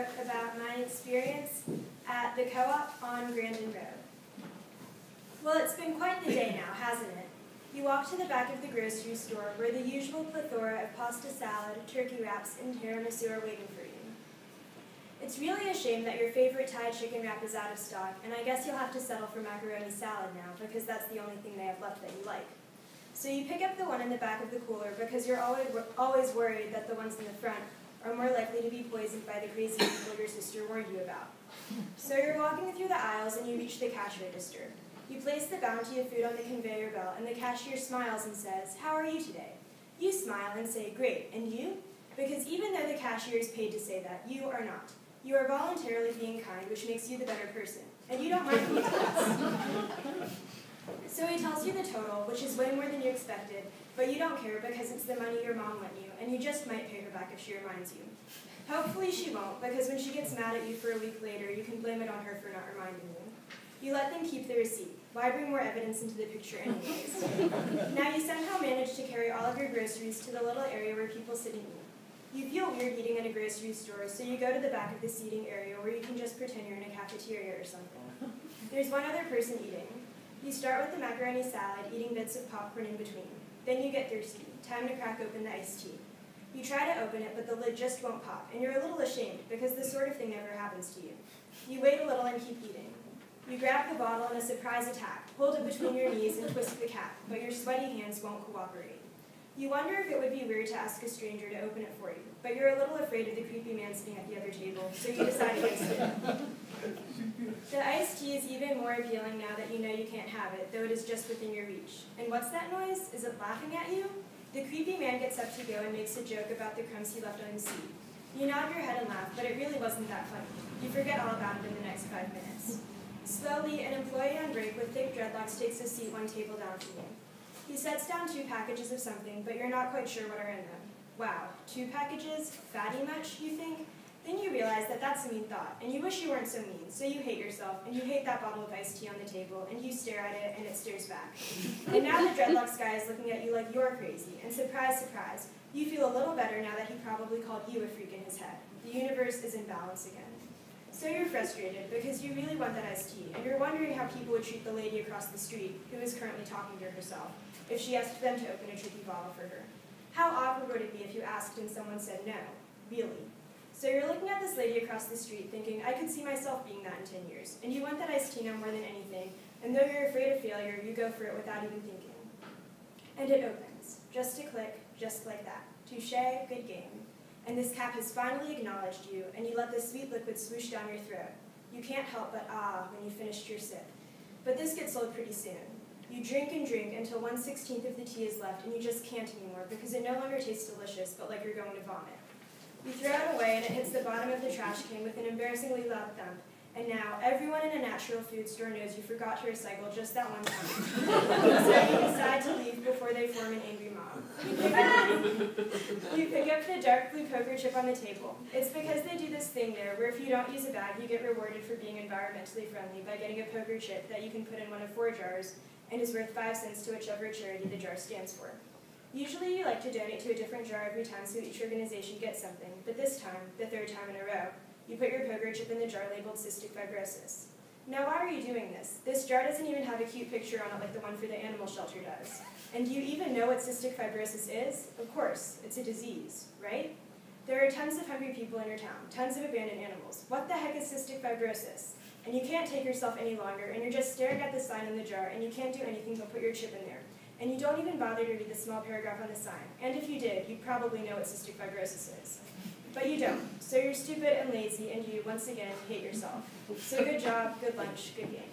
book about my experience at the co-op on Grandin Road. Well, it's been quite the day now, hasn't it? You walk to the back of the grocery store where the usual plethora of pasta salad, turkey wraps, and tiramisu are waiting for you. It's really a shame that your favorite Thai chicken wrap is out of stock, and I guess you'll have to settle for macaroni salad now because that's the only thing they have left that you like. So you pick up the one in the back of the cooler because you're always worried that the ones in the front are more likely to be poisoned by the crazy people your sister warned you about. So you're walking through the aisles and you reach the cash register. You place the bounty of food on the conveyor belt and the cashier smiles and says, "How are you today?" You smile and say, "Great, and you?" Because even though the cashier is paid to say that, you are not. You are voluntarily being kind, which makes you the better person. And you don't mind being nice. So he tells you the total, which is way more than you expected, but you don't care because it's the money your mom lent you, and you just might pay her back if she reminds you. Hopefully she won't, because when she gets mad at you for a week later, you can blame it on her for not reminding you. You let them keep the receipt. Why bring more evidence into the picture anyways? Now you somehow manage to carry all of your groceries to the little area where people sit and eat. You feel weird eating at a grocery store, so you go to the back of the seating area where you can just pretend you're in a cafeteria or something. There's one other person eating. You start with the macaroni salad, eating bits of popcorn in between. Then you get thirsty. Time to crack open the iced tea. You try to open it, but the lid just won't pop, and you're a little ashamed because this sort of thing never happens to you. You wait a little and keep eating. You grab the bottle in a surprise attack, hold it between your knees, and twist the cap, but your sweaty hands won't cooperate. You wonder if it would be weird to ask a stranger to open it for you, but you're a little afraid of the creepy man sitting at the other table, so you decide against it. The iced tea is even more appealing now that you know you can't have it, though it is just within your reach. And what's that noise? Is it laughing at you? The creepy man gets up to go and makes a joke about the crumbs he left on his seat. You nod your head and laugh, but it really wasn't that funny. You forget all about it in the next 5 minutes. Slowly, an employee on break with thick dreadlocks takes a seat one table down from you. He sets down 2 packages of something, but you're not quite sure what are in them. Wow, 2 packages? Fatty much, you think? Then you realize that that's a mean thought, and you wish you weren't so mean, so you hate yourself, and you hate that bottle of iced tea on the table, and you stare at it, and it stares back. And now the dreadlocks guy is looking at you like you're crazy, and surprise, surprise, you feel a little better now that he probably called you a freak in his head. The universe is in balance again. So you're frustrated because you really want that iced tea, and you're wondering how people would treat the lady across the street, who is currently talking to herself, if she asked them to open a tricky bottle for her. How awkward would it be if you asked and someone said no? Really? So you're looking at this lady across the street thinking, I could see myself being that in 10 years, and you want that iced tea now more than anything, and though you're afraid of failure, you go for it without even thinking. And it opens. Just a click, just like that. Touché, good game. And this cap has finally acknowledged you, and you let the sweet liquid swoosh down your throat. You can't help but when you finished your sip. But this gets old pretty soon. You drink and drink until 1/16 of the tea is left, and you just can't anymore because it no longer tastes delicious, but like you're going to vomit. You throw it away, and it hits the bottom of the trash can with an embarrassingly loud thump. And now, everyone in a natural food store knows you forgot to recycle just that one time. So you decide to leave before they form an angry mob. You pick up the dark blue poker chip on the table. It's because they do this thing there where if you don't use a bag, you get rewarded for being environmentally friendly by getting a poker chip that you can put in one of 4 jars and is worth 5 cents to whichever charity the jar stands for. Usually you like to donate to a different jar every time so each organization gets something, but this time, the 3rd time in a row, you put your poker chip in the jar labeled cystic fibrosis. Now why are you doing this? This jar doesn't even have a cute picture on it like the one for the animal shelter does. And do you even know what cystic fibrosis is? Of course, it's a disease, right? There are tons of hungry people in your town, tons of abandoned animals. What the heck is cystic fibrosis? And you can't take yourself any longer, and you're just staring at the sign in the jar, and you can't do anything but put your chip in there. And you don't even bother to read the small paragraph on the sign. And if you did, you'd probably know what cystic fibrosis is. But you don't. So you're stupid and lazy, and you, once again, hate yourself. So good job, good lunch, good game.